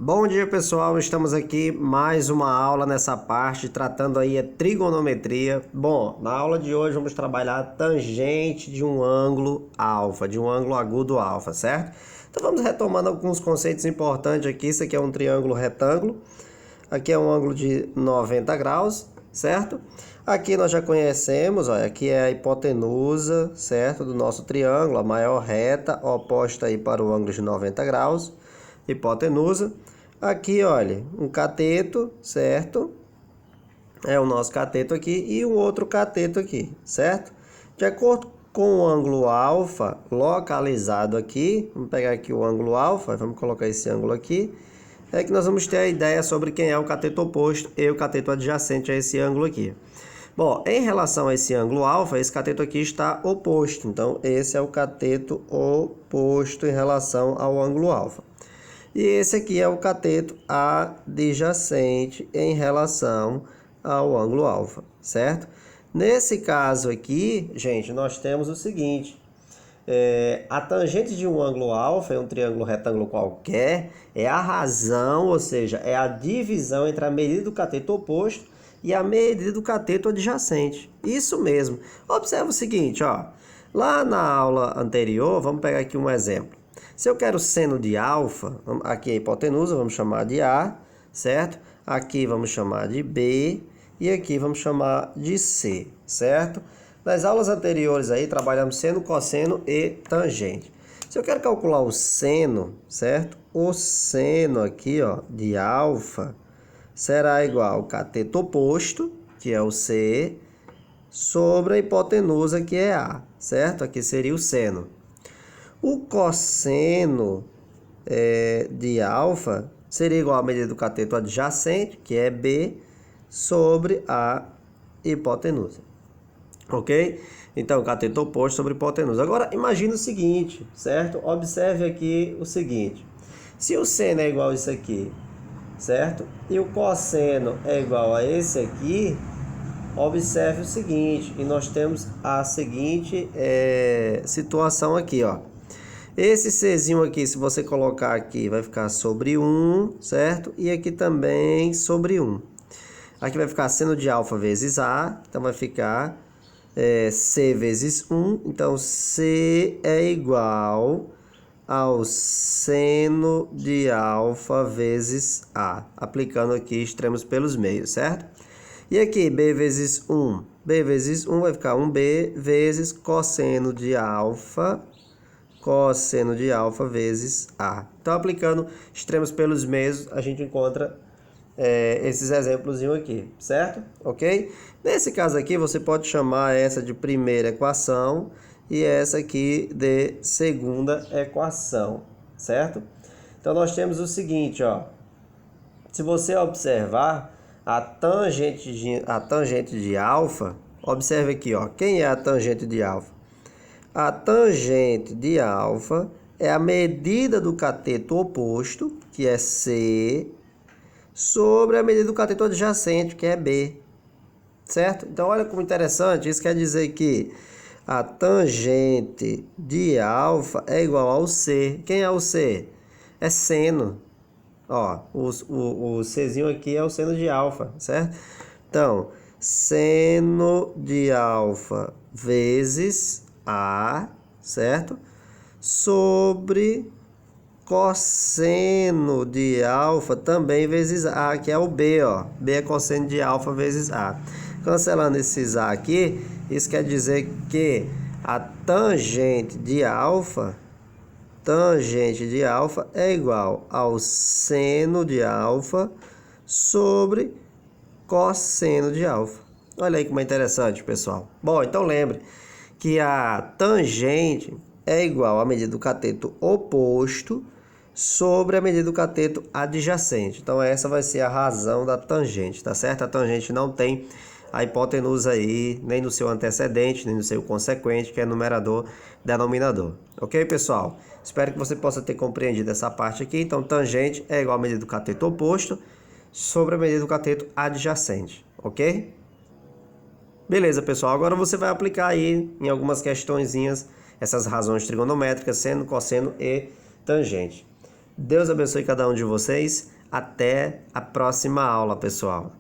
Bom dia, pessoal, estamos aqui mais uma aula nessa parte, tratando aí a trigonometria. Bom, na aula de hoje vamos trabalhar a tangente de um ângulo alfa, de um ângulo agudo alfa, certo? Então vamos retomando alguns conceitos importantes aqui. Isso aqui é um triângulo retângulo, aqui é um ângulo de 90 graus, certo? Aqui nós já conhecemos, olha, aqui é a hipotenusa, certo, do nosso triângulo, a maior reta oposta aí para o ângulo de 90 graus, hipotenusa. Aqui, olha, um cateto, certo? É o nosso cateto aqui e um outro cateto aqui, certo? De acordo com o ângulo alfa localizado aqui, vamos pegar aqui o ângulo alfa, vamos colocar esse ângulo aqui, é que nós vamos ter a ideia sobre quem é o cateto oposto e o cateto adjacente a esse ângulo aqui. Bom, em relação a esse ângulo alfa, esse cateto aqui está oposto, então esse é o cateto oposto em relação ao ângulo alfa. E esse aqui é o cateto adjacente em relação ao ângulo alfa, certo? Nesse caso aqui, gente, nós temos o seguinte. A tangente de um ângulo alfa, em um triângulo retângulo qualquer, é a razão, ou seja, é a divisão entre a medida do cateto oposto e a medida do cateto adjacente. Isso mesmo. Observa o seguinte, ó. Lá na aula anterior, vamos pegar aqui um exemplo. Se eu quero seno de alfa, aqui é a hipotenusa, vamos chamar de A, certo? Aqui vamos chamar de B e aqui vamos chamar de C, certo? Nas aulas anteriores aí trabalhamos seno, cosseno e tangente. Se eu quero calcular o seno, certo? O seno aqui, ó, de alfa será igual ao cateto oposto, que é o C, sobre a hipotenusa, que é A, certo? Aqui seria o seno. O cosseno de alfa seria igual à medida do cateto adjacente, que é B, sobre a hipotenusa. Ok? Então, cateto oposto sobre hipotenusa. Agora, imagine o seguinte, certo? Observe aqui o seguinte. Se o seno é igual a isso aqui, certo? E o cosseno é igual a esse aqui, observe o seguinte. E nós temos a seguinte situação aqui, ó. Esse Czinho aqui, se você colocar aqui, vai ficar sobre 1, certo? E aqui também sobre 1. Aqui vai ficar seno de alfa vezes A, então vai ficar C vezes 1. Então, C é igual ao seno de alfa vezes A. Aplicando aqui extremos pelos meios, certo? E aqui, B vezes 1. B vezes 1 vai ficar 1B vezes cosseno de alfa vezes A. Então, aplicando extremos pelos meios, a gente encontra esses exemplos aqui, certo? Ok? Nesse caso aqui, você pode chamar essa de primeira equação e essa aqui de segunda equação, certo? Então, nós temos o seguinte, ó. Se você observar a tangente de alfa, observe aqui, ó. Quem é a tangente de alfa? A tangente de alfa é a medida do cateto oposto, que é C, sobre a medida do cateto adjacente, que é B. Certo? Então, olha como interessante. Isso quer dizer que a tangente de alfa é igual ao C. Quem é o C? É seno. Ó, o Czinho aqui é o seno de alfa, certo? Então, seno de alfa vezes A, certo? Sobre cosseno de alfa também vezes A, que é o B, ó. B é cosseno de alfa vezes A. Cancelando esses A aqui, isso quer dizer que a tangente de alfa é igual ao seno de alfa sobre cosseno de alfa. Olha aí como é interessante, pessoal. Bom, então lembre que a tangente é igual à medida do cateto oposto sobre a medida do cateto adjacente. Então, essa vai ser a razão da tangente, tá certo? A tangente não tem a hipotenusa aí, nem no seu antecedente, nem no seu consequente, que é numerador, denominador. Ok, pessoal? Espero que você possa ter compreendido essa parte aqui. Então, tangente é igual à medida do cateto oposto sobre a medida do cateto adjacente, ok? Beleza, pessoal. Agora você vai aplicar aí em algumas questõezinhas essas razões trigonométricas, seno, cosseno e tangente. Deus abençoe cada um de vocês. Até a próxima aula, pessoal.